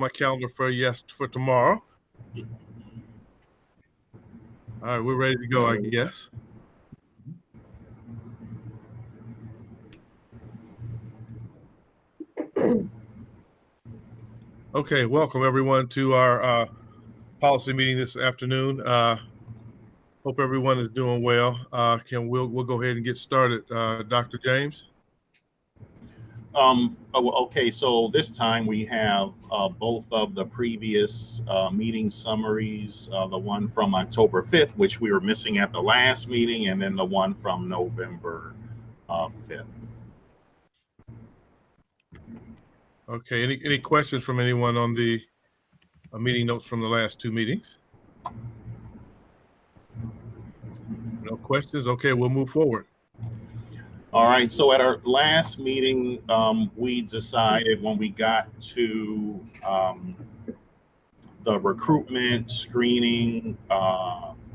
my calendar for tomorrow. All right, we're ready to go, I guess. Okay, welcome everyone to our policy meeting this afternoon. Hope everyone is doing well. We'll go ahead and get started. Dr. James. Okay, so this time we have both of the previous meeting summaries, the one from October 5th, which we were missing at the last meeting, and then the one from November 5th. Okay, any questions from anyone on the meeting notes from the last two meetings? No questions? Okay, we'll move forward. All right, so at our last meeting, we decided when we got to the recruitment, screening,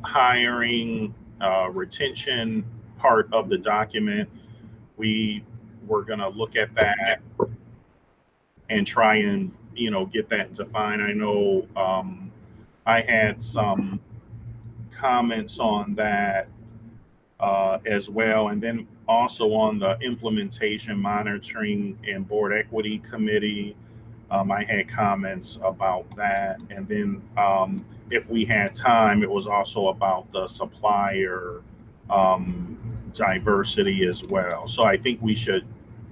hiring, retention part of the document, we were going to look at that and try and, get that defined. I know I had some comments on that as well. And then also on the implementation, monitoring, and board equity committee, I had comments about that. And then if we had time, it was also about the supplier diversity as well. So I think we should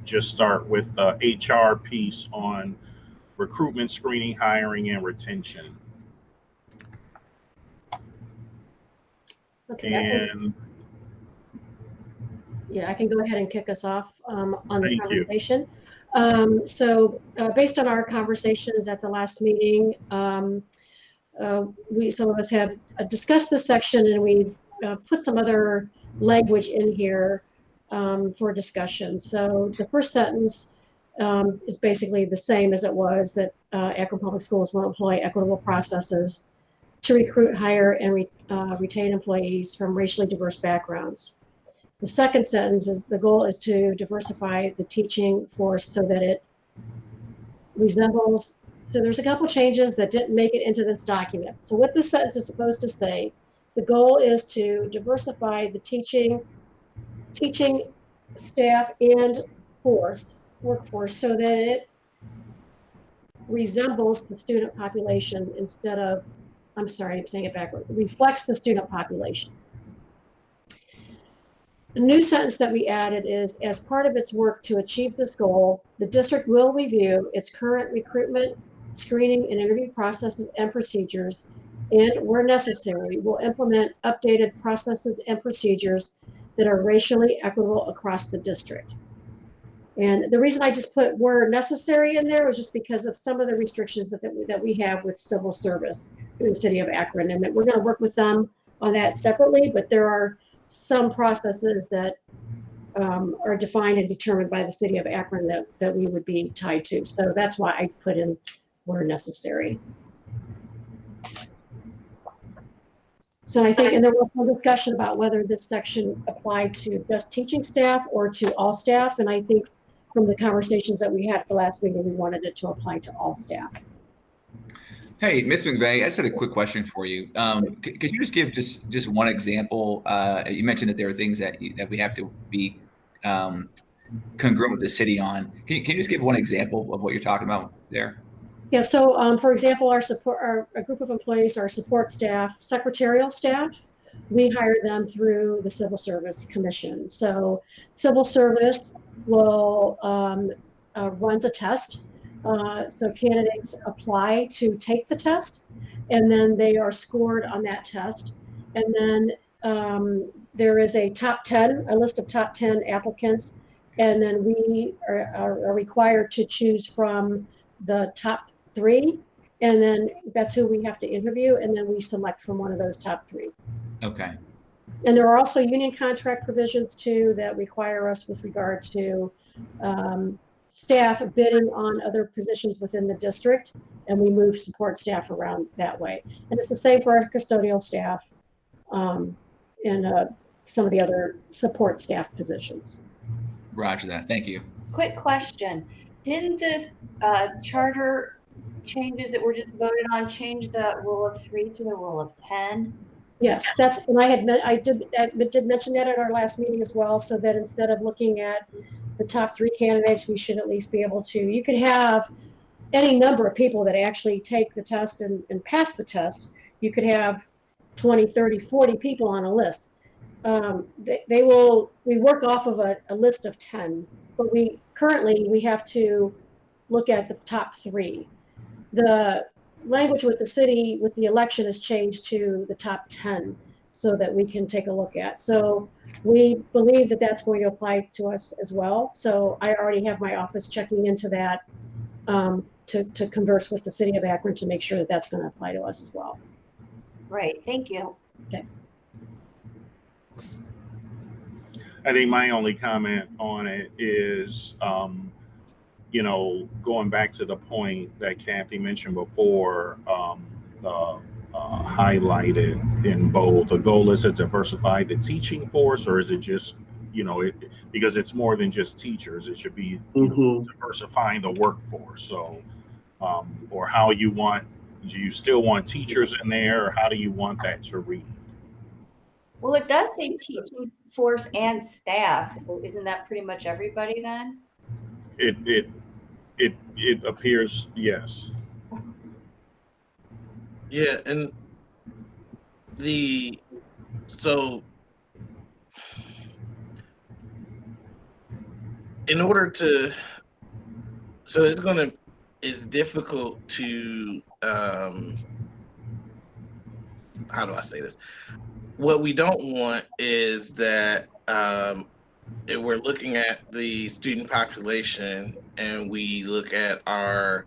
just start with the HR piece on recruitment, screening, hiring, and retention. Okay. And yeah, I can go ahead and kick us off on the conversation. You. Based on our conversations at the last meeting, some of us have discussed this section, and we've put some other language in here for discussion. So the first sentence is basically the same as it was, that Akron Public Schools will employ equitable processes to recruit, hire, and retain employees from racially diverse backgrounds. The second sentence is the goal is to diversify the teaching force so that it resembles. So there's a couple changes that didn't make it into this document. So what this sentence is supposed to say, the goal is to diversify the teaching staff and workforce so that it resembles the student population instead of, I'm sorry, I'm saying it backwards, reflects the student population. The new sentence that we added is, as part of its work to achieve this goal, the district will review its current recruitment, screening, and interview processes and procedures, and where necessary, will implement updated processes and procedures that are racially equitable across the district. And the reason I just put where necessary in there was just because of some of the restrictions that we have with civil service in the city of Akron, and that we're going to work with them on that separately, but there are some processes that are defined and determined by the city of Akron that we would be tied to. So that's why I put in where necessary. So I think, and there was some discussion about whether this section applied to just teaching staff or to all staff. And I think from the conversations that we had at the last meeting, we wanted it to apply to all staff. Hey, Ms. McVeigh, I just had a quick question for you. Could you just give just one example? You mentioned that there are things that we have to be congruent with the city on. Can you just give one example of what you're talking about there? Yeah, so for example, a group of employees, our support staff, secretarial staff, we hire them through the Civil Service Commission. So Civil Service will runs a test. So candidates apply to take the test, and then they are scored on that test. And then there is a list of top 10 applicants, and then we are required to choose from the top 3, and then that's who we have to interview, and then we select from one of those top 3. Okay. And there are also union contract provisions too that require us with regard to staff bidding on other positions within the district, and we move support staff around that way. And it's the same for our custodial staff and some of the other support staff positions. Roger that. Thank you. Quick question. Didn't the charter changes that were just voted on change the rule of 3 to the rule of 10? Yes, that's, and I did mention that at our last meeting as well, so that instead of looking at the top 3 candidates, we should at least be able to, you could have any number of people that actually take the test and pass the test. You could have 20, 30, 40 people on a list. We work off of a list of 10, but currently we have to look at the top 3. The language with the city, with the election, has changed to the top 10 so that we can take a look at. So we believe that that's going to apply to us as well. So I already have my office checking into that to converse with the city of Akron to make sure that that's going to apply to us as well. Right, thank you. Okay. I think my only comment on it is, going back to the point that Kathy mentioned before, highlighted in bold, the goal is to diversify the teaching force, or is it just, because it's more than just teachers, it should be diversifying the workforce. So, or how do you still want teachers in there, or how do you want that to read? Well, it does say teaching force and staff, so isn't that pretty much everybody then? It appears, yes. Yeah, and so in order to, so it's difficult to, how do I say this? What we don't want is that if we're looking at the student population and we look at our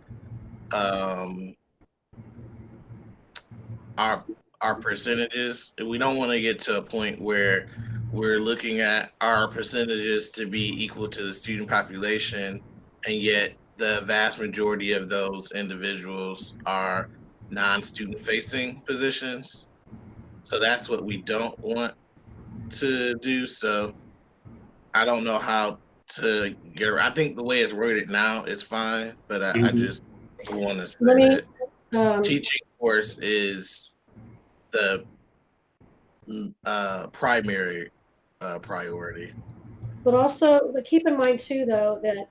percentages, we don't want to get to a point where we're looking at our percentages to be equal to the student population, and yet the vast majority of those individuals are non-student facing positions. So that's what we don't want to do. So I don't know how to get around. I think the way it's worded now is fine, but I just want to say that teaching force is the primary priority. But keep in mind too, though, that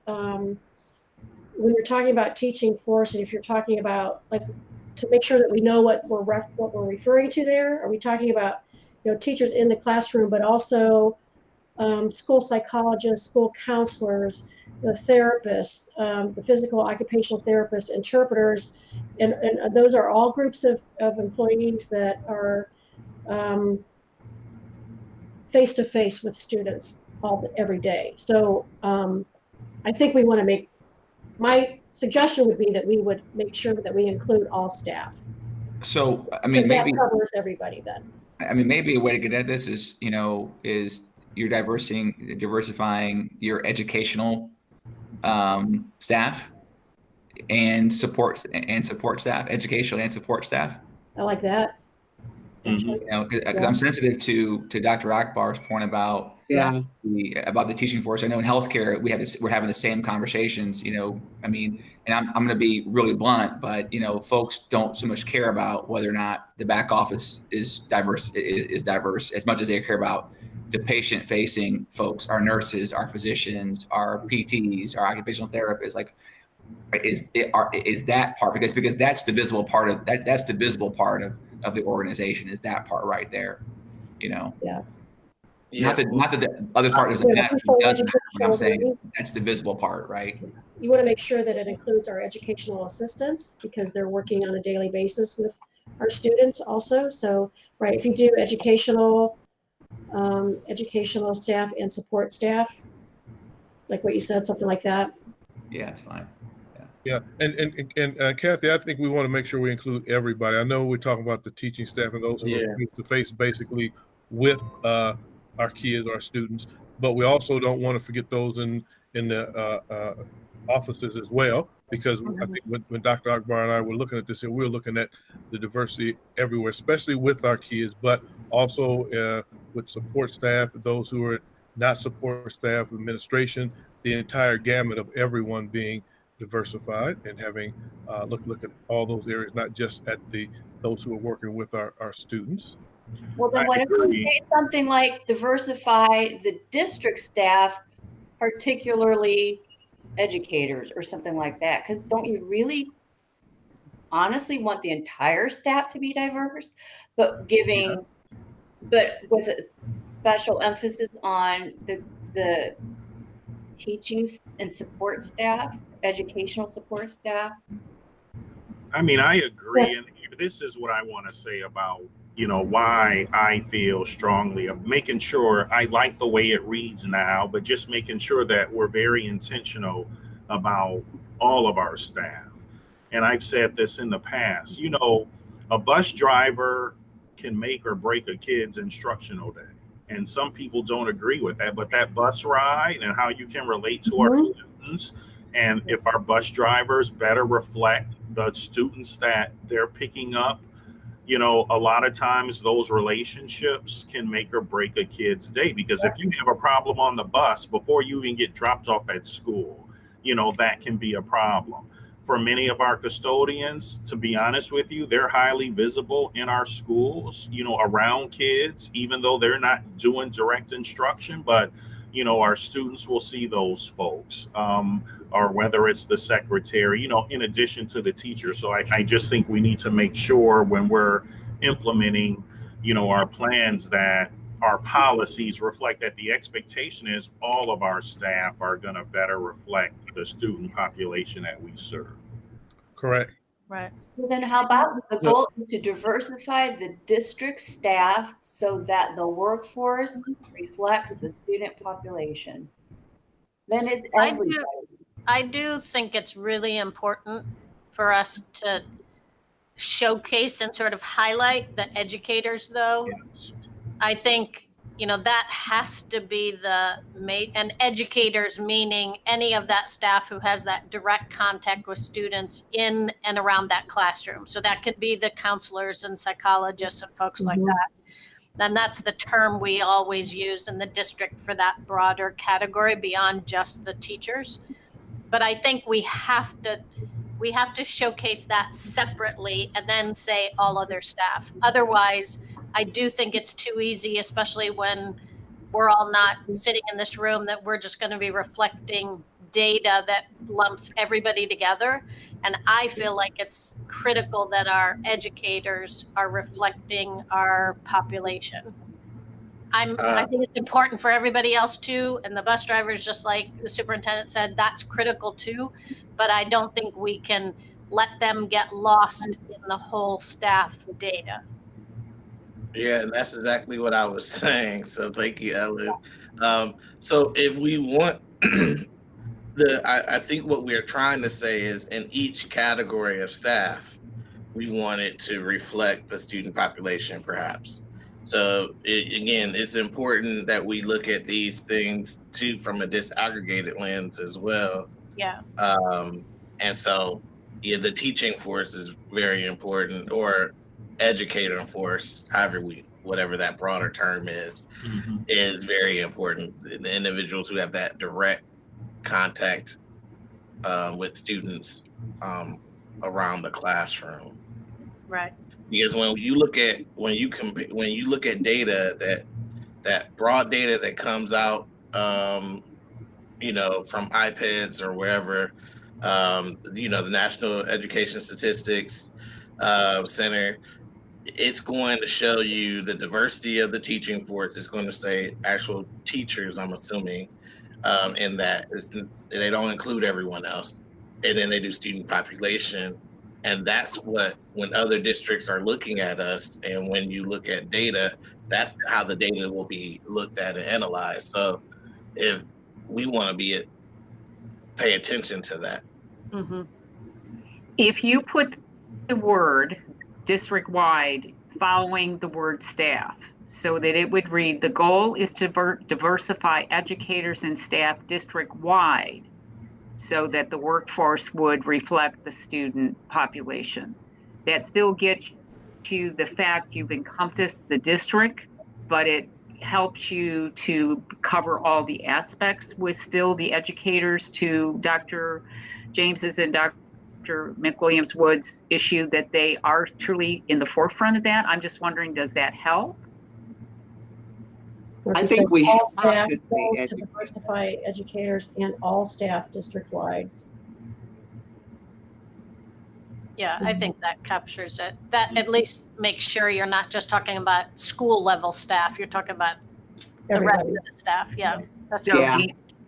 when you're talking about teaching force, and if you're talking about, like, to make sure that we know what we're referring to there, are we talking about, teachers in the classroom, but also school psychologists, school counselors, the therapists, the physical occupational therapists, interpreters, and those are all groups of employees that are face-to-face with students every day. So I think we want to my suggestion would be that we would make sure that we include all staff. So, I mean, maybe that covers everybody then. I mean, maybe a way to get at this is, is you're diversifying your educational staff and support staff, educational and support staff. I like that. Because I'm sensitive to Dr. Akbar's point about the teaching force. I know in healthcare we're having the same conversations. I mean, and I'm going to be really blunt, but folks don't so much care about whether or not the back office is diverse as much as they care about the patient-facing folks, our nurses, our physicians, our PTs, our occupational therapists. Like, is that part, because that's the visible part of that. That's the visible part of the organization, is that part right there. Yeah. Not that the other part doesn't matter. I'm saying that's the visible part, right? You want to make sure that it includes our educational assistants, because they're working on a daily basis with our students also. So, right, if you do educational staff and support staff, like what you said, something like that. Yeah, it's fine. Yeah, and Kathy, I think we want to make sure we include everybody. I know we're talking about the teaching staff and those who are face to face basically with our kids, our students, but we also don't want to forget those in the offices as well, because I think when Dr. Akbar and I were looking at this, and we were looking at the diversity everywhere, especially with our kids, but also with support staff, those who are not support staff, administration, the entire gamut of everyone being diversified and having look at all those areas, not just at those who are working with our students. Well, then what if we say something like diversify the district staff, particularly educators or something like that? Because don't you really honestly want the entire staff to be diverse, but but with a special emphasis on the teaching and support staff, educational support staff? I mean, I agree. And this is what I want to say about, why I feel strongly of making sure I like the way it reads now, but just making sure that we're very intentional about all of our staff. And I've said this in the past, a bus driver can make or break a kid's instructional day. And some people don't agree with that, but that bus ride and how you can relate to our students, and if our bus drivers better reflect the students that they're picking up, a lot of times those relationships can make or break a kid's day. Because if you have a problem on the bus before you even get dropped off at school, that can be a problem. For many of our custodians, to be honest with you, they're highly visible in our schools, around kids, even though they're not doing direct instruction. But, our students will see those folks, or whether it's the secretary, in addition to the teacher. So I just think we need to make sure when we're implementing, our plans, that our policies reflect that the expectation is all of our staff are going to better reflect the student population that we serve. Correct. Right. Well, then how about the goal is to diversify the district staff so that the workforce reflects the student population? Then it's everybody. I do think it's really important for us to showcase and sort of highlight the educators, though. Yes. I think, that has to be and educators, meaning any of that staff who has that direct contact with students in and around that classroom. So that could be the counselors and psychologists and folks like that. And that's the term we always use in the district for that broader category beyond just the teachers. But I think we have to showcase that separately and then say all other staff. Otherwise, I do think it's too easy, especially when we're all not sitting in this room, that we're just going to be reflecting data that lumps everybody together. And I feel like it's critical that our educators are reflecting our population. I think it's important for everybody else too. And the bus drivers, just like the superintendent said, that's critical too. But I don't think we can let them get lost in the whole staff data. Yeah, and that's exactly what I was saying. So thank you, Ellen. So if we want I think what we're trying to say is in each category of staff, we want it to reflect the student population, perhaps. So again, it's important that we look at these things too from a disaggregated lens as well. Yeah. And so, the teaching force is very important, or educator force, whatever that broader term is very important. The individuals who have that direct contact with students around the classroom. Right. Because when you look at data, that broad data that comes out, from iPads or wherever, the National Education Statistics Center, it's going to show you the diversity of the teaching force. It's going to say actual teachers, I'm assuming, in that they don't include everyone else. And then they do student population. And that's when other districts are looking at us, and when you look at data, that's how the data will be looked at and analyzed. So if we want to pay attention to that. Mm-hmm. If you put the word district-wide following the word staff, so that it would read, the goal is to diversify educators and staff district-wide, so that the workforce would reflect the student population. That still gets you the fact you've encompassed the district, but it helps you to cover all the aspects with still the educators, to Dr. James's and Dr. McWilliams-Woods issue, that they are truly in the forefront of that. I'm just wondering, does that help? Or I to think say we all have staff to say goals to educators. diversify educators and all staff district-wide. Yeah, I think that captures it. That at least makes sure you're not just talking about school level staff. You're talking about the rest Everybody. of the staff. Yeah, that's So good. Yeah.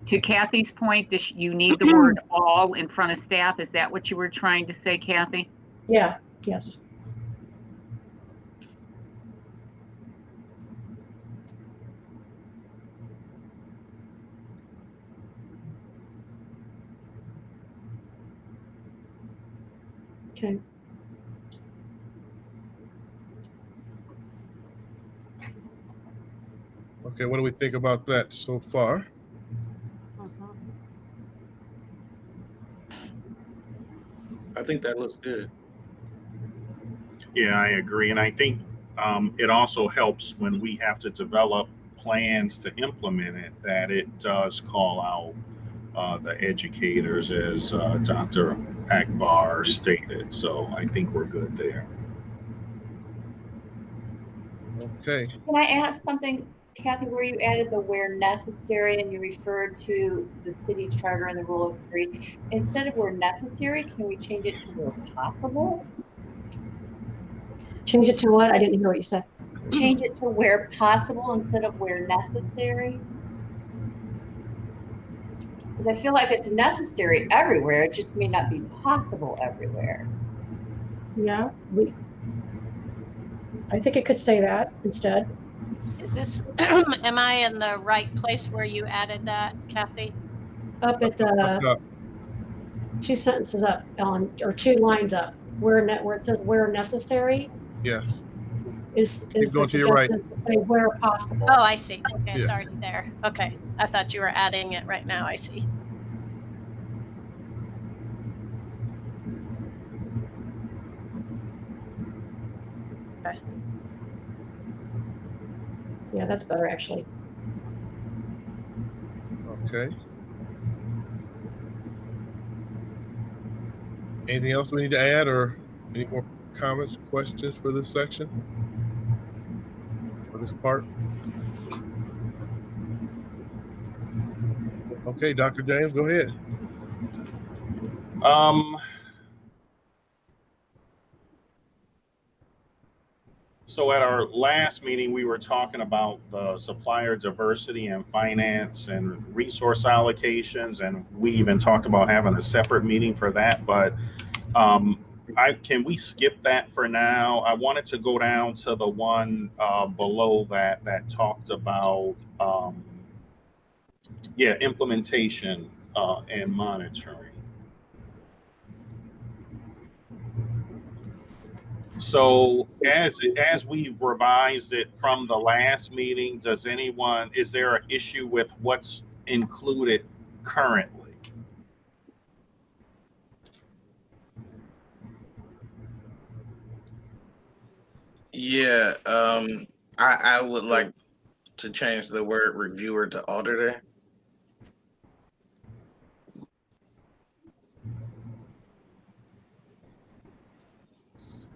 to Kathy's point, you need the word all in front of staff. Is that what you were trying to say, Kathy? Yeah, yes. Okay. Okay, what do we think about that so far? Mhm. I think that looks good. Yeah, I agree. And I think it also helps when we have to develop plans to implement it, that it does call out the educators, as Dr. Akbar stated. So I think we're good there. Okay. Can I ask something, Kathy, where you added the where necessary and you referred to the city charter and the rule of three? Instead of where necessary, can we change it to where possible? Change it to what? I didn't hear what you said. Change it to where possible instead of where necessary? Because I feel like it's necessary everywhere. It just may not be possible everywhere. Yeah, I think it could say that instead. Is this, am I in the right place where you added that, Kathy? Up at the 2 sentences up on, or 2 lines up, where it says where necessary. Yes. Is going the to your right. suggestion to say where possible. Oh, I see. Okay, it's Yeah. already there. Okay, I thought you were adding it right now. I see. Okay. Yeah, that's better actually. Okay. Anything else we need to add, or any more comments, questions for this section? For this part? Okay, Dr. James, go ahead. So at our last meeting, we were talking about the supplier diversity and finance and resource allocations, and we even talked about having a separate meeting for that. But can we skip that for now? I wanted to go down to the one below that talked about implementation and monitoring. So as we've revised it from the last meeting, is there an issue with what's included currently? Yeah, I would like to change the word reviewer to auditor.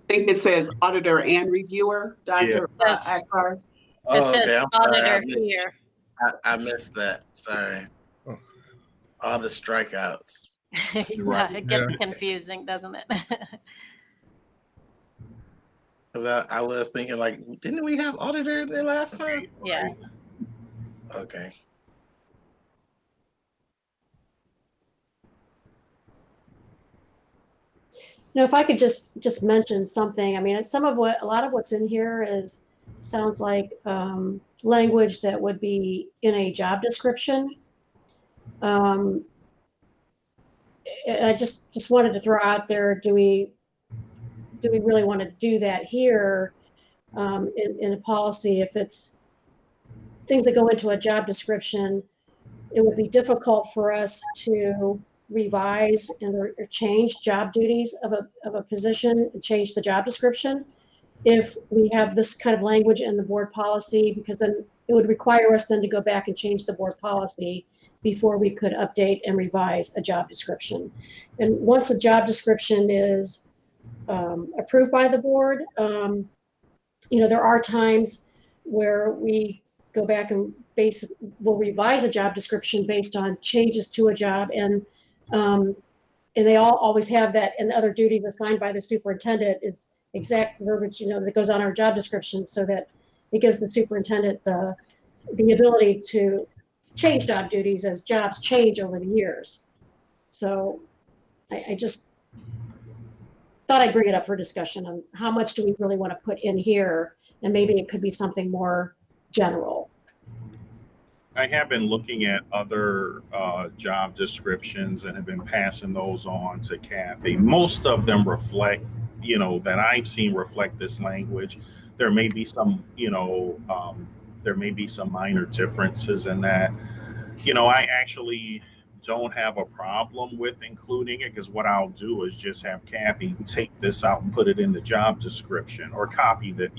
I think it says auditor and reviewer, Dr. Yes. Akbar. Oh, It says okay, I'm sorry. auditor here. I missed that. Sorry. Oh. All the strikeouts. Yeah, it gets confusing, doesn't it? Because I was thinking, like, didn't we have auditor there last time? Yeah. Okay. If I could just mention something. I mean, a lot of what's in here sounds like language that would be in a job description. And I just wanted to throw out there, do we really want to do that here in a policy? If it's things that go into a job description, it would be difficult for us to revise or change job duties of a position and change the job description. if we have this kind of language in the board policy, because then it would require us then to go back and change the board policy before we could update and revise a job description. And once a job description is approved by the board, there are times where we go back and we'll revise a job description based on changes to a job, and they all always have that, and other duties assigned by the superintendent is exact verbiage, that goes on our job description, so that it gives the superintendent the ability to change job duties as jobs change over the years. So I just thought I'd bring it up for discussion on how much do we really want to put in here, and maybe it could be something more general. I have been looking at other job descriptions and have been passing those on to Kathy. Most of them reflect, that I've seen reflect this language. There may be some, there may be some minor differences in that. I actually don't have a problem with including it, because what I'll do is just have Kathy take this out and put it in the job description, or copy that,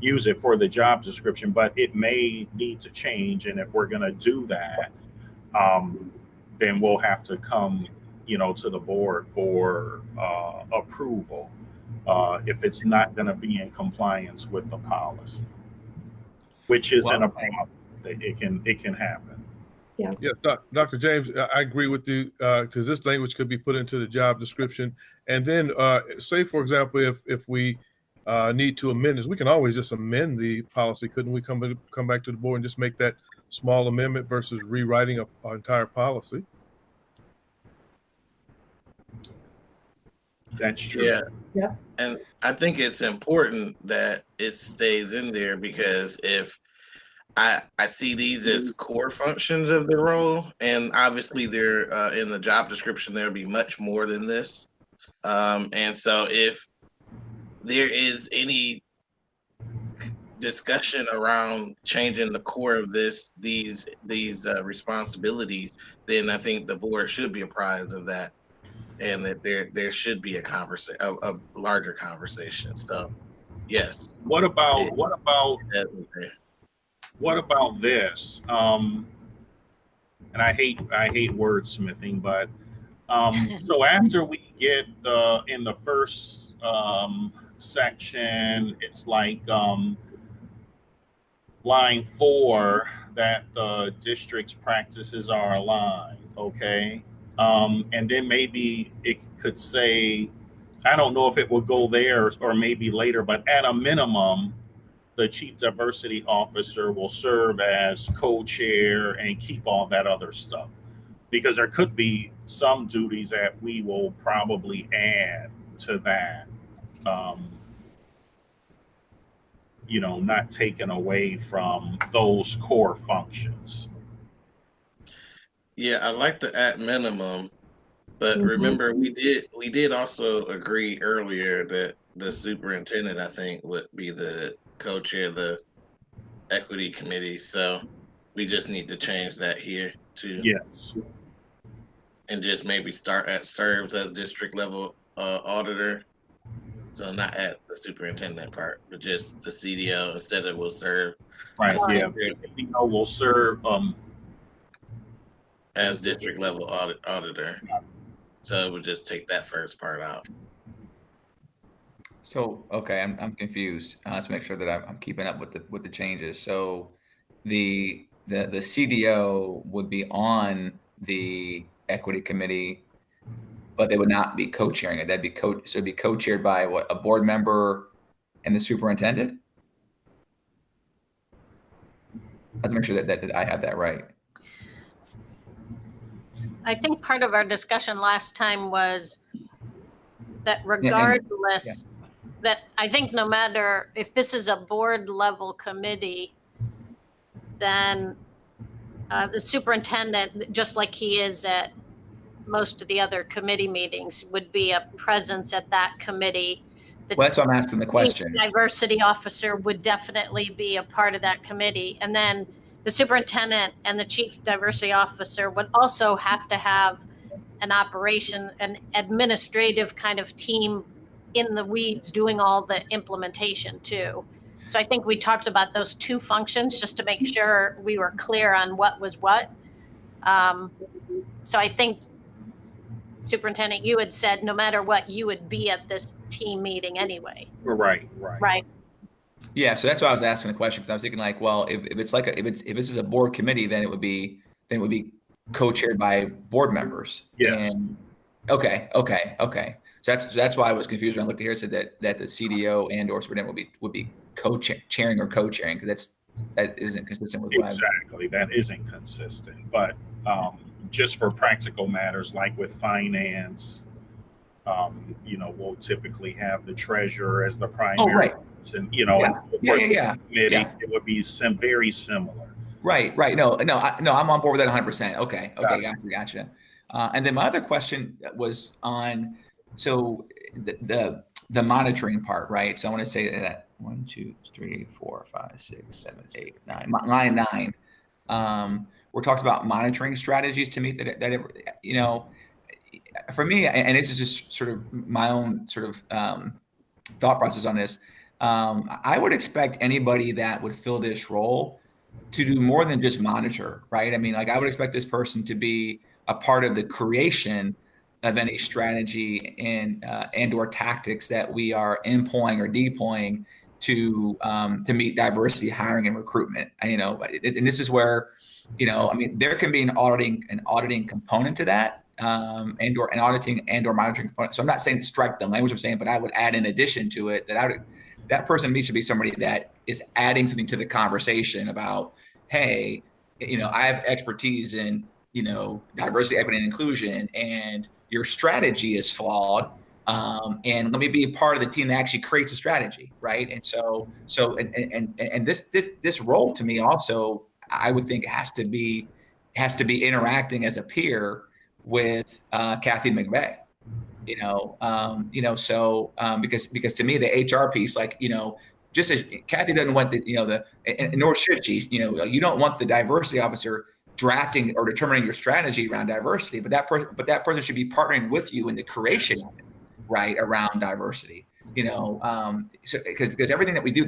use it for the job description, but it may need to change. And if we're going to do that, then we'll have to come, to the board for approval if it's not going to be in compliance with the policy, which isn't a problem. It can happen. Yeah. Dr. James, I agree with you, because this language could be put into the job description. And then say, for example, if we need to amend this, we can always just amend the policy. Couldn't we come back to the board and just make that small amendment versus rewriting an entire policy? That's true. Yeah. And I think it's important that it stays in there, because if I see these as core functions of the role, and obviously they're in the job description, there'll be much more than this. And so if there is any discussion around changing the core of these responsibilities, then I think the board should be apprised of that, and that there should be a larger conversation. So, yes. What about this? And I hate wordsmithing, but so after we get in the first section, it's like line 4, that the district's practices are aligned, okay? And then maybe it could say, I don't know if it will go there or maybe later, but at a minimum, the chief diversity officer will serve as co-chair and keep all that other stuff, because there could be some duties that we will probably add to that, not taken away from those core functions. Yeah, I like the at minimum, but remember we did also agree earlier that the superintendent, I think, would be the co-chair of the equity committee. So we just need to change that here too. Yes. And just maybe start at serves as district level auditor. So not at the superintendent part, but just the CDO instead of will serve. Right. Yeah. CDO will serve as district level auditor. So we'll just take that first part out. So, okay, I'm confused. Let's make sure that I'm keeping up with the changes. So the CDO would be on the equity committee, but they would not be co-chairing it. That'd be so it'd be co-chaired by what, a board member and the superintendent? Let's make sure that I have that right. I think part of our discussion last time was that regardless, that I think no matter if this is a board level committee, then the superintendent, just like he is at most of the other committee meetings, would be a presence at that committee. Well, that's why I'm asking the question. The diversity officer would definitely be a part of that committee. And then the superintendent and the chief diversity officer would also have to have an administrative kind of team in the weeds doing all the implementation too. So I think we talked about those two functions just to make sure we were clear on what was what. So I think, Superintendent, you had said no matter what, you would be at this team meeting anyway. Right. Yeah, so that's why I was asking the question, because I was thinking like, well, if it's like if this is a board committee, then it would be co-chaired by board members. Yes. And okay. So that's why I was confused when I looked at here. It said that the CDO and or superintendent would be co-chairing or co-chairing, because that isn't consistent with what exactly. That isn't consistent. But just for practical matters, like with finance, we'll typically have the treasurer as the primary. Oh, right. And Yeah. It would be very similar. Right. No, I'm on board with that 100%. Okay. Gotcha. And then my other question was on, so the monitoring part, right? So I want to say that 1, 2, 3, 4, 5, 6, 7, 8, 9, line 9, where it talks about monitoring strategies. To me, that for me, and this is just sort of my own sort of thought process on this. I would expect anybody that would fill this role to do more than just monitor, right? I mean, like I would expect this person to be a part of the creation of any strategy and or tactics that we are employing or deploying to meet diversity, hiring, and recruitment. And this is where, there can be an auditing component to that, and or an auditing and or monitoring component. So I'm not saying to strike the language I'm saying, but I would add in addition to it that person needs to be somebody that is adding something to the conversation about, hey, I have expertise in, diversity, equity, and inclusion, and your strategy is flawed. And let me be a part of the team that actually creates a strategy, right? And so this role to me also, I would think has to be interacting as a peer with Kathy McVeigh. Because to me the HR piece, like, just as Kathy doesn't want and nor should she, you don't want the diversity officer drafting or determining your strategy around diversity, but that person should be partnering with you in the creation of it, right, around diversity. So because everything that we do,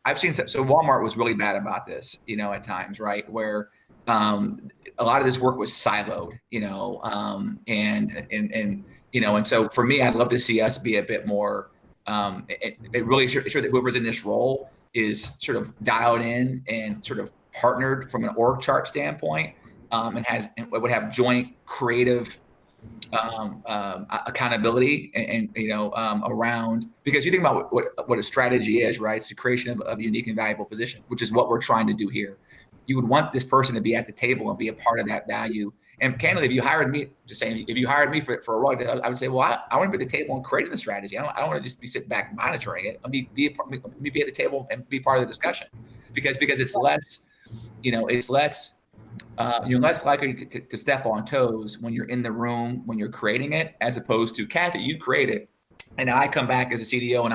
I've seen, so Walmart was really bad about this, at times, right, where a lot of this work was siloed, and so for me, I'd love to see us be a bit more, it really sure that whoever's in this role is sort of dialed in and sort of partnered from an org chart standpoint, and would have joint creative accountability and around, because you think about what a strategy is, right? It's the creation of a unique and valuable position, which is what we're trying to do here. You would want this person to be at the table and be a part of that value. And candidly, if you hired me for a role, I would say, well, I want to be at the table and creating the strategy. I don't want to just be sitting back monitoring it. Let me be at the table and be part of the discussion, because it's less, you're less likely to step on toes when you're in the room, when you're creating it, as opposed to, Kathy, you create it, and I come back as a CDO and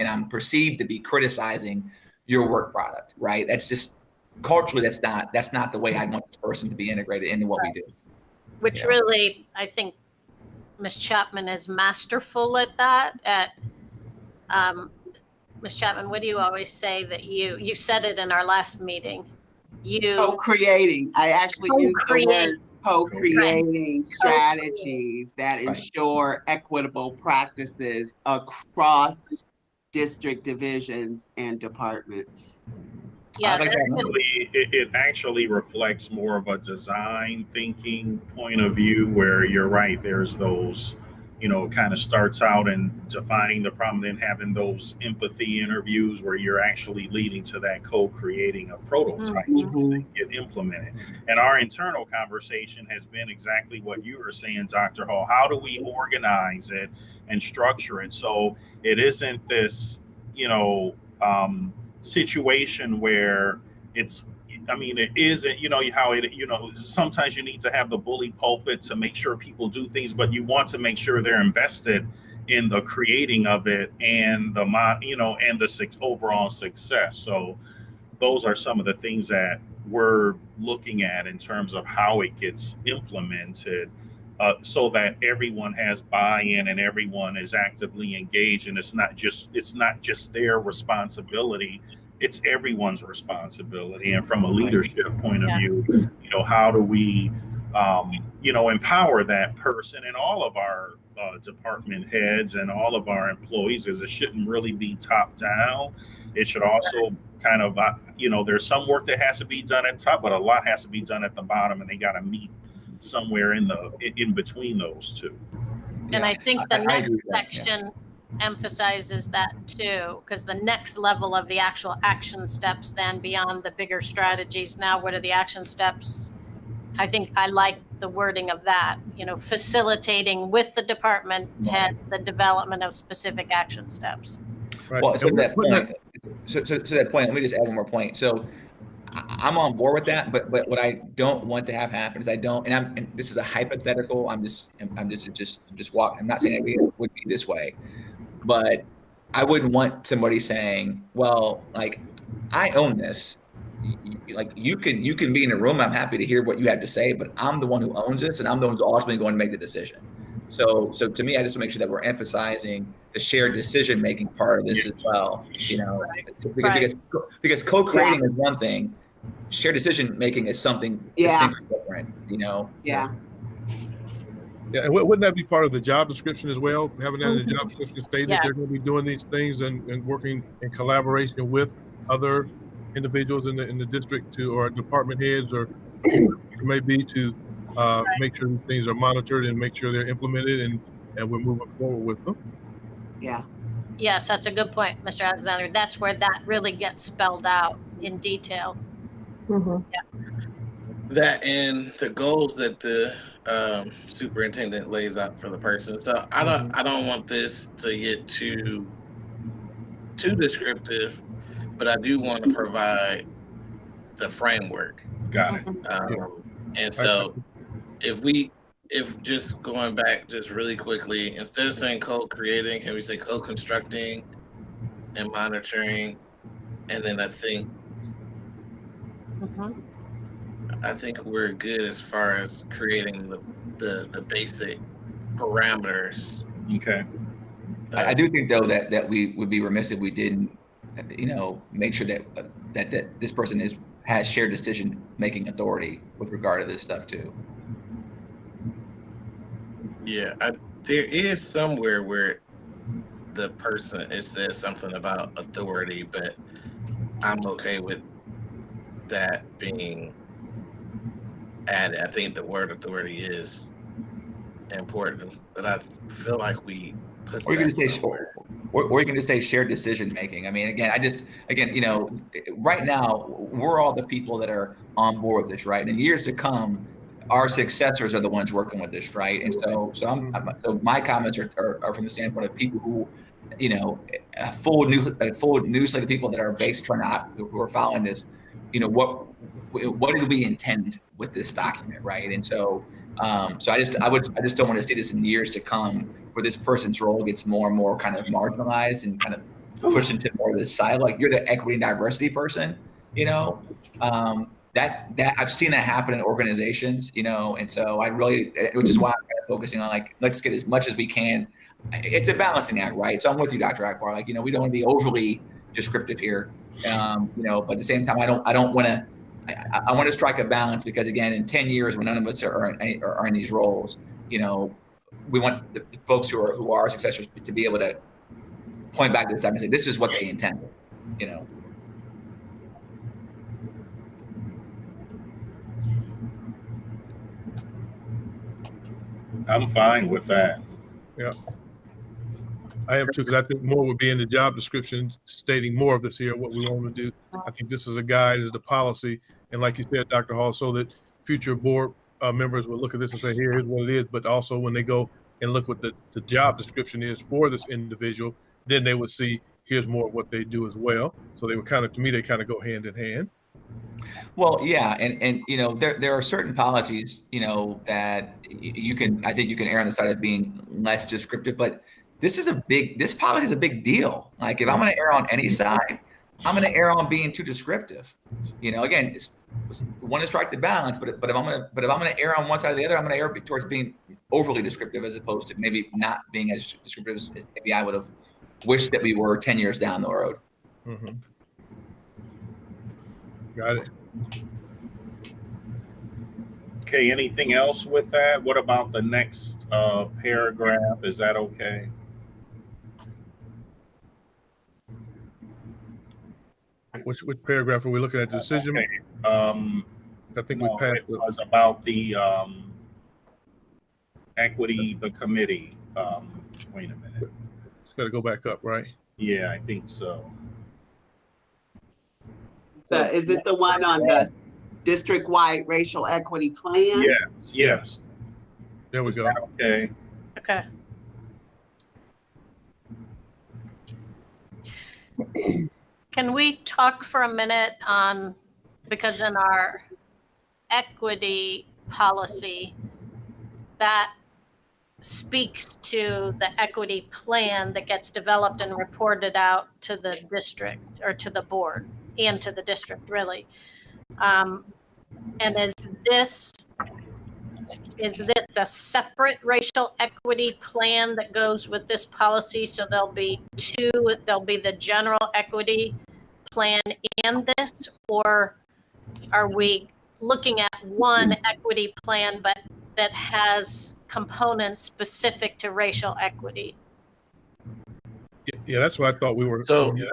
I'm perceived to be criticizing your work product, right? That's just culturally, that's not the way I want this person to be integrated into what we do. Which really, I think Ms. Chapman is masterful at that. Ms. Chapman, what do you always say that you said it in our last meeting? Co-creating. I actually use the word co-creating strategies that ensure equitable practices across district divisions and departments. Yeah, it actually reflects more of a design thinking point of view, where you're right, there's those, kind of starts out in defining the problem, then having those empathy interviews where you're actually leading to that co-creating a prototype to get implemented. And our internal conversation has been exactly what you were saying, Dr. Hall. How do we organize it and structure it so it isn't this, situation where it isn't, how it, sometimes you need to have the bully pulpit to make sure people do things, but you want to make sure they're invested in the creating of it and the overall success. So those are some of the things that we're looking at in terms of how it gets implemented. so that everyone has buy-in and everyone is actively engaged, and it's not just their responsibility, it's everyone's responsibility. And from a leadership point of view, how do we empower that person and all of our department heads and all of our employees, because it shouldn't really be top down. It should also kind of there's some work that has to be done at top, but a lot has to be done at the bottom, and they got to meet somewhere in between those two. And I think the next section emphasizes that too, because the next level of the actual action steps, then beyond the bigger strategies, now what are the action steps? I think I like the wording of that, facilitating with the department heads the development of specific action steps. Right. Well, so that point, let me just add one more point. So I'm on board with that, but what I don't want to have happen is and this is a hypothetical. I'm not saying it would be this way, but I wouldn't want somebody saying, well, like, I own this. Like, you can be in a room. I'm happy to hear what you have to say, but I'm the one who owns this, and I'm the one who's ultimately going to make the decision. So to me, I just want to make sure that we're emphasizing the shared decision-making part of this as well, because co-creating is one thing, shared decision-making is something distinctly different, Yeah. Yeah, and wouldn't that be part of the job description as well? Having that in the job description stated that they're going to be doing these things and working in collaboration with other individuals in the district or department heads or whoever it may be to make sure these things are monitored and make sure they're implemented and we're moving forward with them. Yeah. Yes, that's a good point, Mr. Alexander. That's where that really gets spelled out in detail. Mm-hmm. Yeah. That and the goals that the superintendent lays out for the person. So I don't want this to get too descriptive, but I do want to provide the framework. Got it. And so if just going back just really quickly, instead of saying co-creating, can we say co-constructing and monitoring? And then I think we're good as far as creating the basic parameters. Okay. I do think though that we would be remiss if we didn't, make sure that this person has shared decision-making authority with regard to this stuff too. Yeah, there is somewhere where it says something about authority, but I'm okay with that being added. I think the word authority is important, but I feel like we put or you can that say, or you can just say shared decision making. I mean, again, right now we're all the people that are on board with this, right? And years to come, our successors are the ones working with this, right? And so my comments are from the standpoint of people who, a full new slate of people that are basically who are following this. What did we intend with this document, right? And so I just don't want to see this in years to come where this person's role gets more and more kind of marginalized and kind of pushed into more of this side. Like, you're the equity and diversity person, that I've seen that happen in organizations, and so which is why I'm kind of focusing on, like, let's get as much as we can. It's a balancing act, right? So I'm with you, Dr. Akbar. Like, we don't want to be overly descriptive here, but at the same time, I don't want to. I want to strike a balance, because again, in 10 years, when none of us are in these roles, we want the folks who are our successors to be able to point back to this time and say, this is what they intended, I'm fine with that. Yeah. I am too, because I think more would be in the job description stating more of this here, what we want to do. I think this is a guide, is the policy. And like you said, Dr. Hall, so that future board members will look at this and say, here's what it is. But also when they go and look what the job description is for this individual, then they would see here's more of what they do as well. So they would to me, they kind of go hand in hand. Well, yeah, and there are certain policies, that I think you can err on the side of being less descriptive, but this policy is a big deal. Like, if I'm going to err on any side, I'm going to err on being too descriptive. Again, want to strike the balance, but if I'm going to err on one side or the other, I'm going to err towards being overly descriptive as opposed to maybe not being as descriptive as maybe I would have wished that we were 10 years down the road. Mm-hmm. Got it. Okay, anything else with that? What about the next paragraph? Is that okay? Which paragraph are we looking at? Decision? Okay. I think we passed it was about the equity, the committee. Wait a minute. It's got to go back up, right? Yeah, I think so. Is it the one on the district-wide racial equity plan? Yes, yes. There we go. Okay. Okay. Can we talk for a minute on, because in our equity policy, that speaks to the equity plan that gets developed and reported out to the district or to the board and to the district, really. And is this a separate racial equity plan that goes with this policy? So there'll be two, there'll be the general equity plan and this, or are we looking at one equity plan, but that has components specific to racial equity? Yeah, that's what I thought we were. So we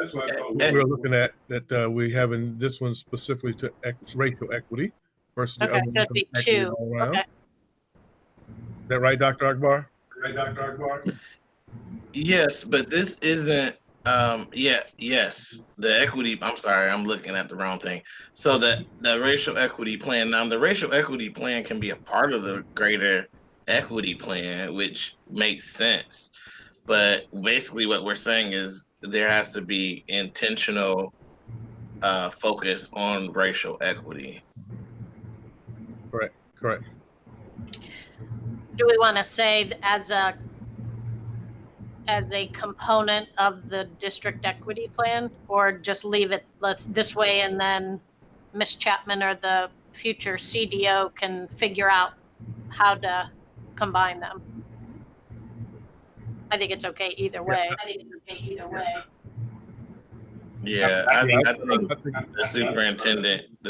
were looking at that. We having this one specifically to racial equity versus the Okay, other so it'd be equity two. all around. Okay. Is that right, Dr. Akbar? yes, but this isn't. Yes, the equity. I'm sorry, I'm looking at the wrong thing. So the racial equity plan. Now, the racial equity plan can be a part of the greater equity plan, which makes sense. But basically, what we're saying is there has to be intentional focus on racial equity. Correct. Do we want to say as a component of the district equity plan, or just leave it this way, and then Ms. Chapman or the future CDO can figure out how to combine them? I think it's okay either way. Yeah, I think the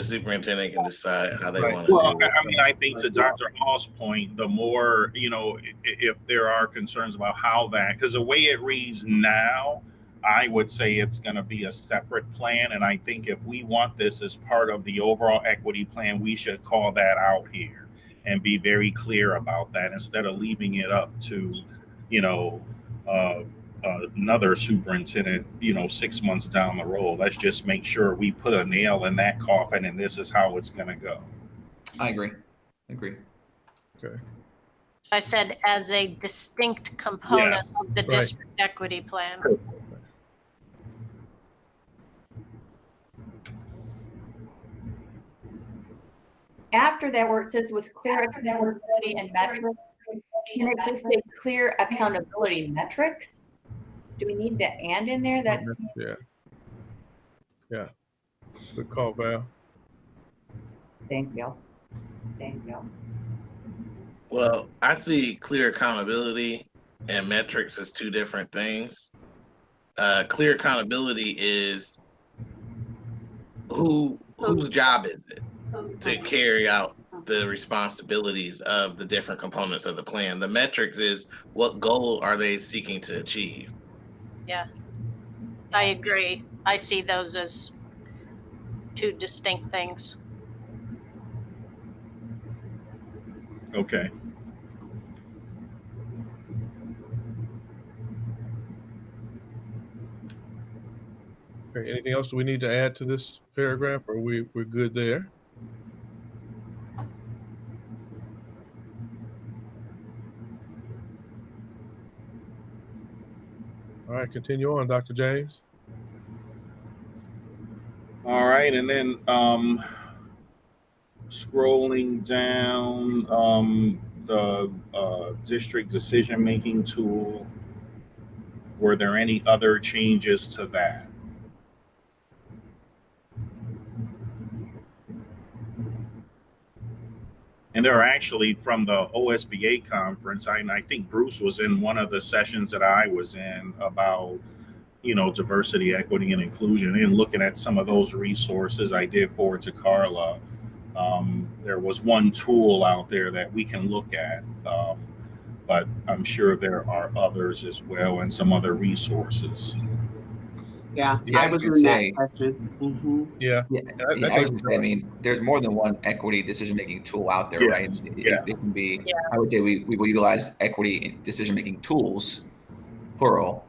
superintendent can decide how they want to Well, do it. I mean, I think to Dr. Hall's point, the more, if there are concerns about how that, because the way it reads now, I would say it's going to be a separate plan. And I think if we want this as part of the overall equity plan, we should call that out here and be very clear about that instead of leaving it up to, another superintendent, 6 months down the road. Let's just make sure we put a nail in that coffin and this is how it's going to go. I agree. Okay. I said as a distinct component of the district equity plan. After that, where it says with clear accountability and metrics, can it just say clear accountability metrics? Do we need the and in there? That's Yeah. Good call, Val. Thank you. Well, I see clear accountability and metrics as two different things. Clear accountability is whose job is it to carry out the responsibilities of the different components of the plan. The metrics is what goal are they seeking to achieve. Yeah, I agree. I see those as two distinct things. Okay. Okay. Anything else do we need to add to this paragraph, or we're good there? All right, continue on, Dr. James. All right, and then scrolling down the district decision-making tool, were there any other changes to that? And they're actually from the OSBA conference. I think Bruce was in one of the sessions that I was in about, diversity, equity, and inclusion, and looking at some of those resources. I did forward to Carla. There was one tool out there that we can look at, but I'm sure there are others as well, and some other resources. Yeah, I was in that session. Mm-hmm. Yeah. I was going to say, I mean, there's more than one equity decision-making tool out there, right? It can be, I would say we will utilize equity decision-making tools, plural.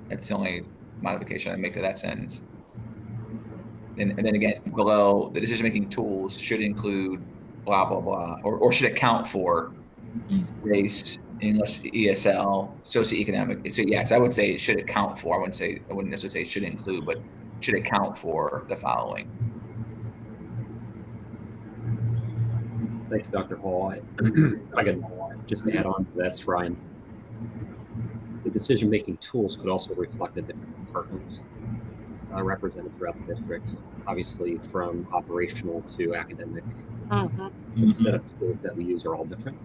That's the only modification I make to that sentence. And then again, below, the decision-making tools should include blah, blah, blah, or should account for race, English, ESL, socioeconomic. So I would say it should account for. I wouldn't necessarily say it should include, but should account for the following. Thanks, Dr. Hall. I can just add on to that, Ryan. The decision-making tools could also reflect the different departments represented throughout the district. Obviously, from operational to academic, the set of tools that we use are all different.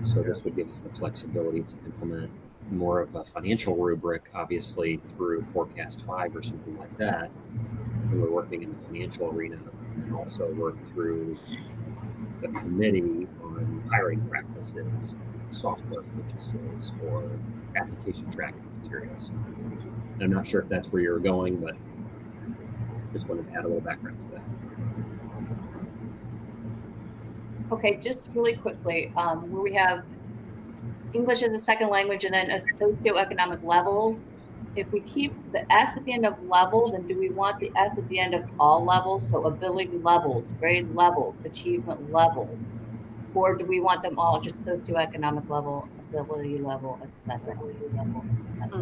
So this would give us the flexibility to implement more of a financial rubric, obviously through Forecast 5 or something like that, when we're working in the financial arena, and also work through the committee on hiring practices, software purchases, or application tracking materials. And I'm not sure if that's where you're going, but just wanted to add a little background to that. Okay, just really quickly, where we have English as a second language and then a socioeconomic levels, if we keep the S at the end of level, then do we want the S at the end of all levels? So ability levels, grade levels, achievement levels, or do we want them all just socioeconomic level, ability level, etc.?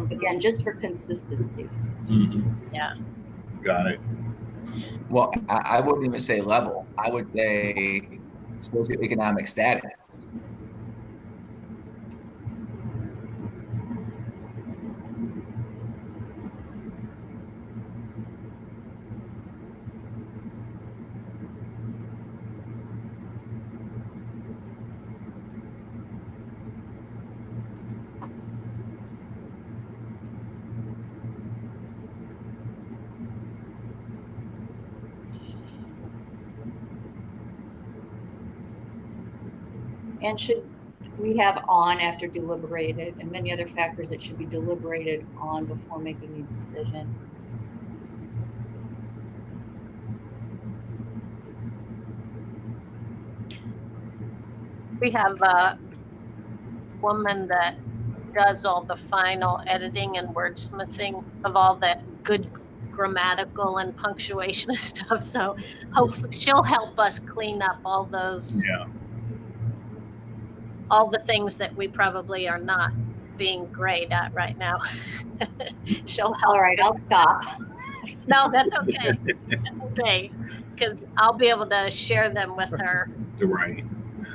Again, just for consistency. Yeah. Got it. Well, I wouldn't even say level. I would say socioeconomic status. And should we have on after deliberated, and many other factors that should be deliberated on before making a decision? We have a woman that does all the final editing and wordsmithing of all that good grammatical and punctuation and stuff. So hopefully she'll help us clean up all those, all the things that we probably are not being great at right now. She'll help. All right, I'll stop. No, that's okay. That's okay, because I'll be able to share them with her. Right.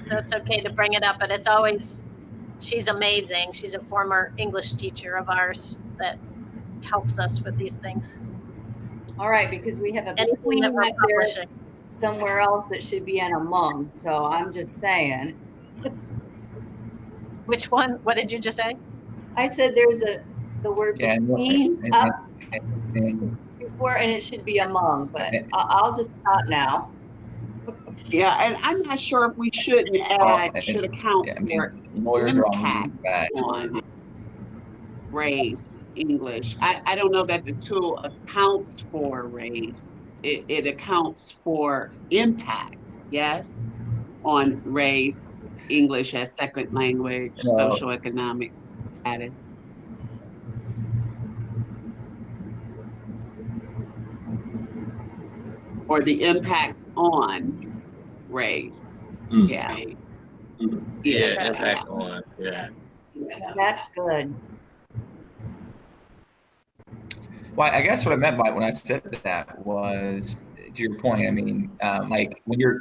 So it's okay to bring it up, but it's always, she's amazing. She's a former English teacher of ours that helps us with these things. All right, because we have a Anything that we're publishing somewhere else that should be an among. So I'm just saying. Which one? What did you just say? I said there's the word between up before, and it should be among, but I'll just stop now. Yeah, and I'm not sure if we shouldn't add should account for impact on race, English. I don't know that the tool accounts for race. It accounts for impact, yes, on race, English as second language, socioeconomic status. Or the impact on race. Yeah. Yeah, impact on. Yeah. That's good. Well, I guess what I meant by when I said that was, to your point, I mean, like when you're,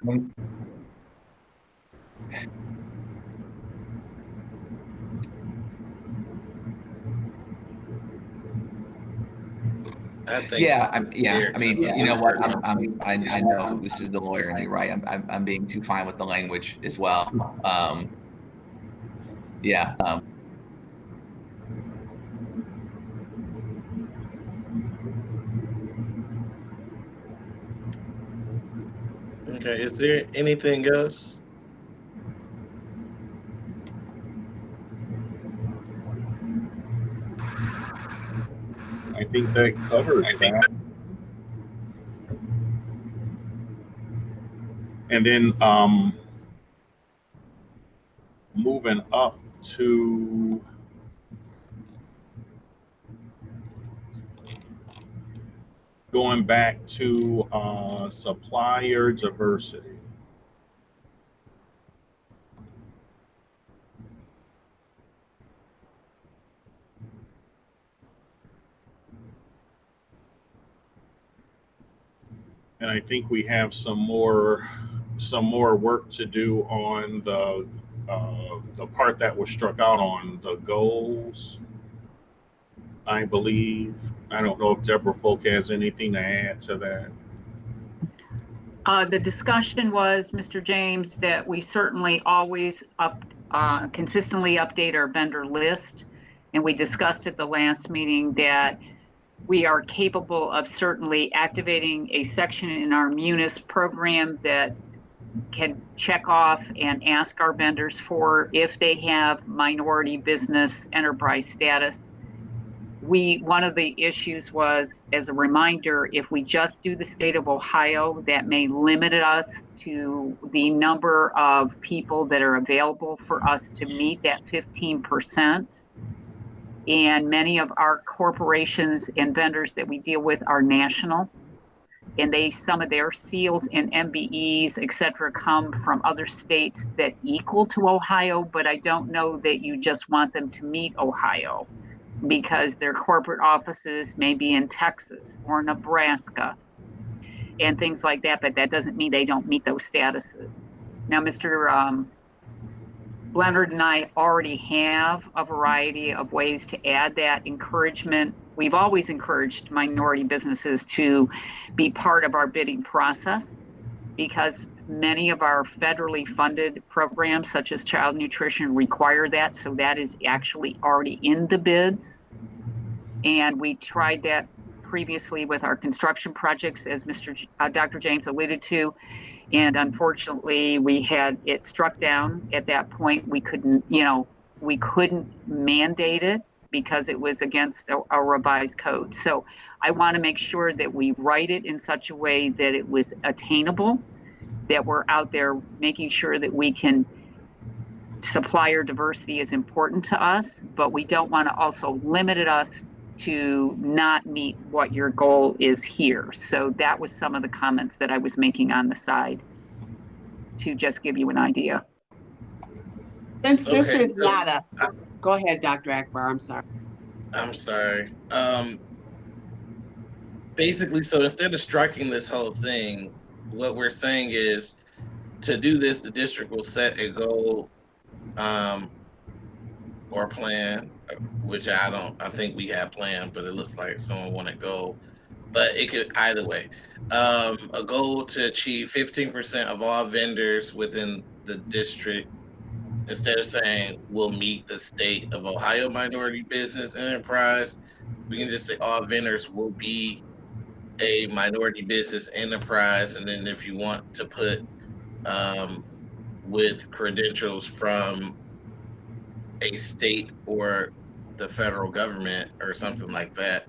I think. Yeah, I mean, you know what? I know this is the lawyer in me, right? I'm being too fine with the language as well. Yeah. Okay. Is there anything else? I think that covers that. And then moving up to going back to supplier diversity. And I think we have some more work to do on the part that was struck out on the goals. I believe. I don't know if Deborah Folk has anything to add to that. The discussion was, Mr. James, that we certainly always consistently update our vendor list. And we discussed at the last meeting that we are capable of certainly activating a section in our Munis program that can check off and ask our vendors for if they have minority business enterprise status. One of the issues was, as a reminder, if we just do the state of Ohio, that may limit us to the number of people that are available for us to meet that 15%. And many of our corporations and vendors that we deal with are national. And some of their seals and MBEs, et cetera, come from other states that equal to Ohio, but I don't know that you just want them to meet Ohio, because their corporate offices may be in Texas or Nebraska and things like that, but that doesn't mean they don't meet those statuses. Now, Mr. Leonard and I already have a variety of ways to add that encouragement. We've always encouraged minority businesses to be part of our bidding process, because many of our federally funded programs, such as child nutrition, require that. So that is actually already in the bids. And we tried that previously with our construction projects, as Dr. James alluded to. And unfortunately, we had it struck down at that point. We couldn't mandate it because it was against a revised code. So I want to make sure that we write it in such a way that it was attainable, that we're out there making sure that we can. Supplier diversity is important to us, but we don't want to also limit us to not meet what your goal is here. So that was some of the comments that I was making on the side to just give you an idea. Since this is not a, go ahead, Dr. Akbar, I'm sorry. I'm sorry. Basically, so instead of striking this whole thing, what we're saying is, to do this, the district will set a goal or plan, which I think we have planned, but it looks like someone want to go. But it could either way. A goal to achieve 15% of all vendors within the district. Instead of saying we'll meet the state of Ohio minority business enterprise, we can just say all vendors will be a minority business enterprise. And then if you want to put with credentials from a state or the federal government or something like that,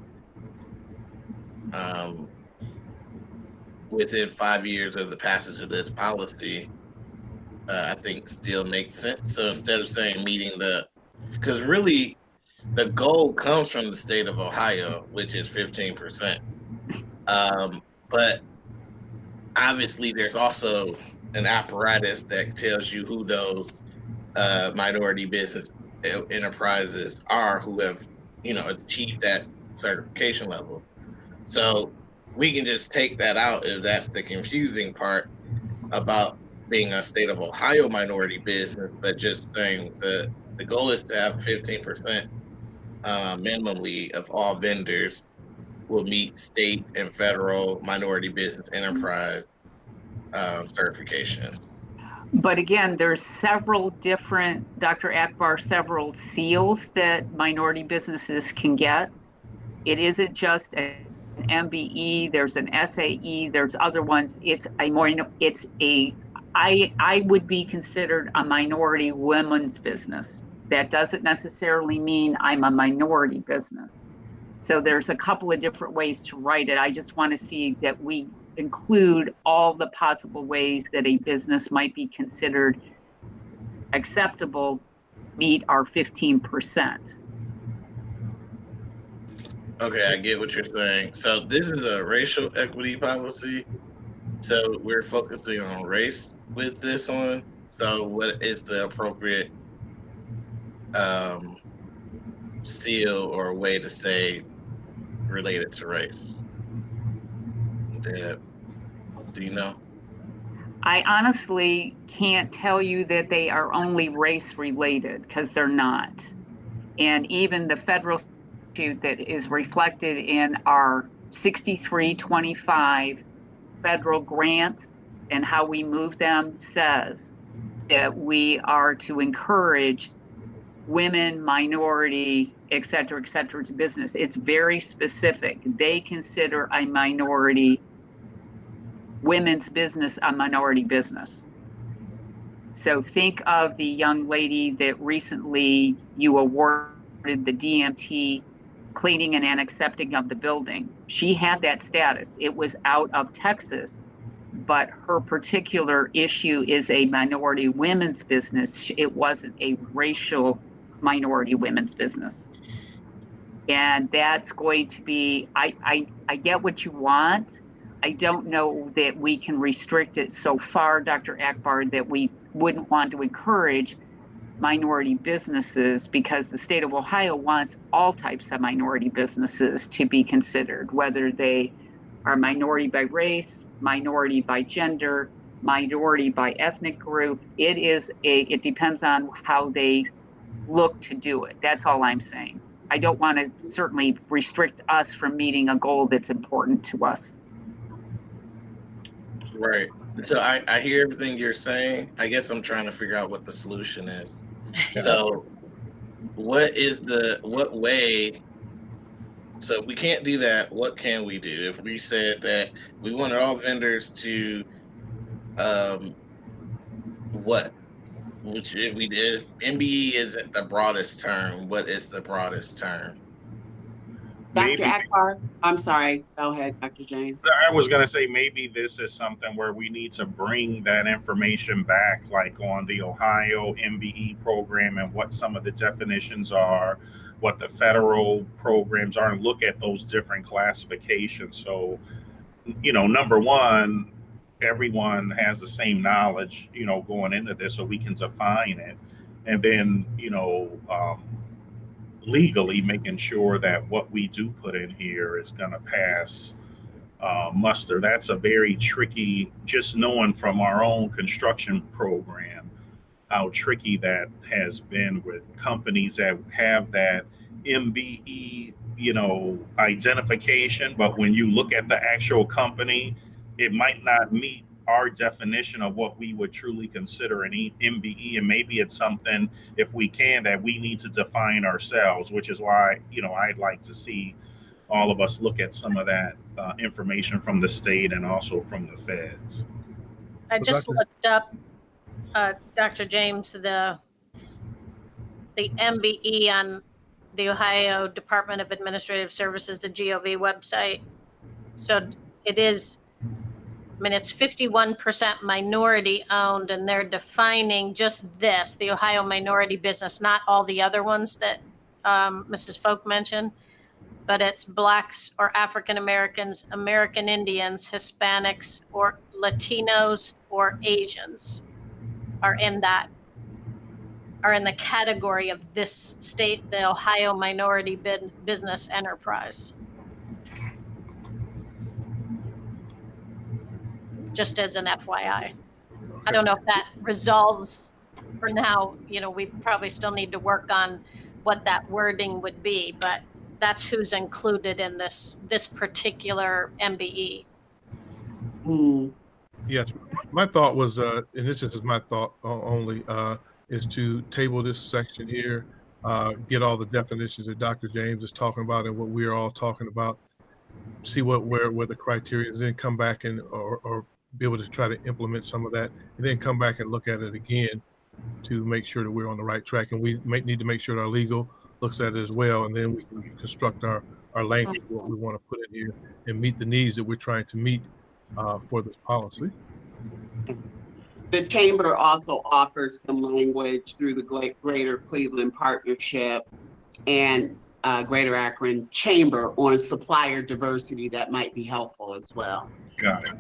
within 5 years of the passage of this policy, I think still makes sense. So instead of saying meeting because really the goal comes from the state of Ohio, which is 15%. But obviously there's also an apparatus that tells you who those minority business enterprises are who have, achieved that certification level. So we can just take that out if that's the confusing part about being a state of Ohio minority business, but just saying the goal is to have 15% minimally of all vendors will meet state and federal minority business enterprise certifications. But again, there's several different, Dr. Akbar, several seals that minority businesses can get. It isn't just an MBE, there's an SAE, there's other ones. I would be considered a minority women's business. That doesn't necessarily mean I'm a minority business. So there's a couple of different ways to write it. I just want to see that we include all the possible ways that a business might be considered acceptable, meet our 15%. Okay, I get what you're saying. So this is a racial equity policy. So we're focusing on race with this one. So what is the appropriate seal or way to say related to race? Deb, do you know? I honestly can't tell you that they are only race related, because they're not. And even the federal statute that is reflected in our 6325 federal grants and how we move them says that we are to encourage women, minority, et cetera, to business. It's very specific. They consider a minority women's business a minority business. So think of the young lady that recently you awarded the DMT cleaning and accepting of the building. She had that status. It was out of Texas, but her particular issue is a minority women's business. It wasn't a racial minority women's business. And that's going to be, I get what you want. I don't know that we can restrict it so far, Dr. Akbar, that we wouldn't want to encourage minority businesses, because the state of Ohio wants all types of minority businesses to be considered, whether they are minority by race, minority by gender, minority by ethnic group. It depends on how they look to do it. That's all I'm saying. I don't want to certainly restrict us from meeting a goal that's important to us. Right. So I hear everything you're saying. I guess I'm trying to figure out what the solution is. So what way, so if we can't do that, what can we do? If we said that we wanted all vendors to, which if we did, MBE isn't the broadest term. What is the broadest term? Dr. Akbar, I'm sorry. Go ahead, Dr. James. I was going to say maybe this is something where we need to bring that information back, like on the Ohio MBE program and what some of the definitions are, what the federal programs are, and look at those different classifications. So, number one, everyone has the same knowledge, going into this, so we can define it. And then, legally making sure that what we do put in here is going to pass muster. That's a very tricky, just knowing from our own construction program, how tricky that has been with companies that have that MBE, identification. But when you look at the actual company, it might not meet our definition of what we would truly consider an MBE. And maybe it's something, if we can, that we need to define ourselves, which is why, I'd like to see all of us look at some of that information from the state and also from the feds. I just looked up, Dr. James, the MBE on the Ohio Department of Administrative Services, the GOV website. So it is, it's 51% minority owned, and they're defining just this, the Ohio minority business, not all the other ones that Mrs. Folk mentioned, but it's Blacks or African Americans, American Indians, Hispanics, or Latinos or Asians are in the category of this state, the Ohio minority business enterprise. Just as an FYI. I don't know if that resolves for now. We probably still need to work on what that wording would be, but that's who's included in this particular MBE. Yes, my thought was, and this is my thought only, is to table this section here, get all the definitions that Dr. James is talking about and what we are all talking about, see where the criteria is, then come back and or be able to try to implement some of that, and then come back and look at it again to make sure that we're on the right track. And we need to make sure that our legal looks at it as well, and then we can construct our language, what we want to put in here, and meet the needs that we're trying to meet for this policy. The Chamber also offered some language through the Greater Cleveland Partnership and Greater Akron Chamber on supplier diversity that might be helpful as well. Got it.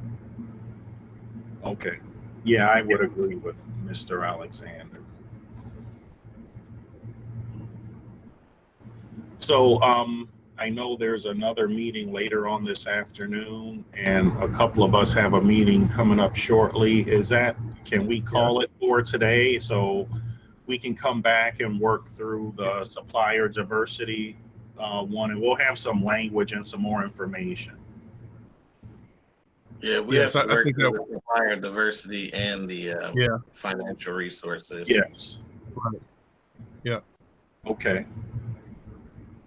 Okay. Yeah, I would agree with Mr. Alexander. So I know there's another meeting later on this afternoon, and a couple of us have a meeting coming up shortly. Can we call it for today so we can come back and work through the supplier diversity one, and we'll have some language and some more information. Yeah, we have to work through the supplier diversity and the financial resources. Yes. Right. Yeah. Okay.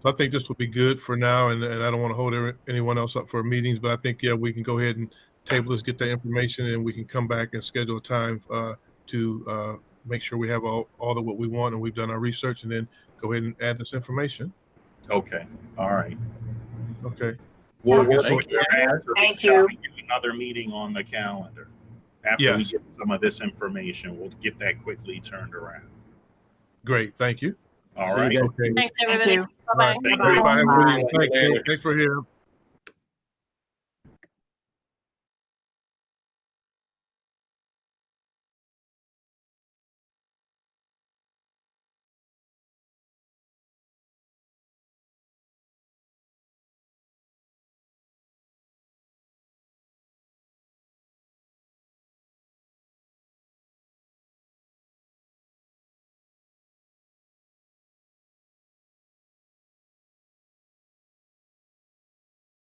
So I think this will be good for now, and I don't want to hold anyone else up for meetings, but I think, we can go ahead and table this, get that information, and we can come back and schedule a time to make sure we have all of what we want, and we've done our research, and then go ahead and add this information. Okay. All right. Okay. Thank you. Another meeting on the calendar. After we get some of this information, we'll get that quickly turned around. Great. Thank you. All right. Okay. Thanks, everybody. Thank you. Bye-bye. Thanks for here.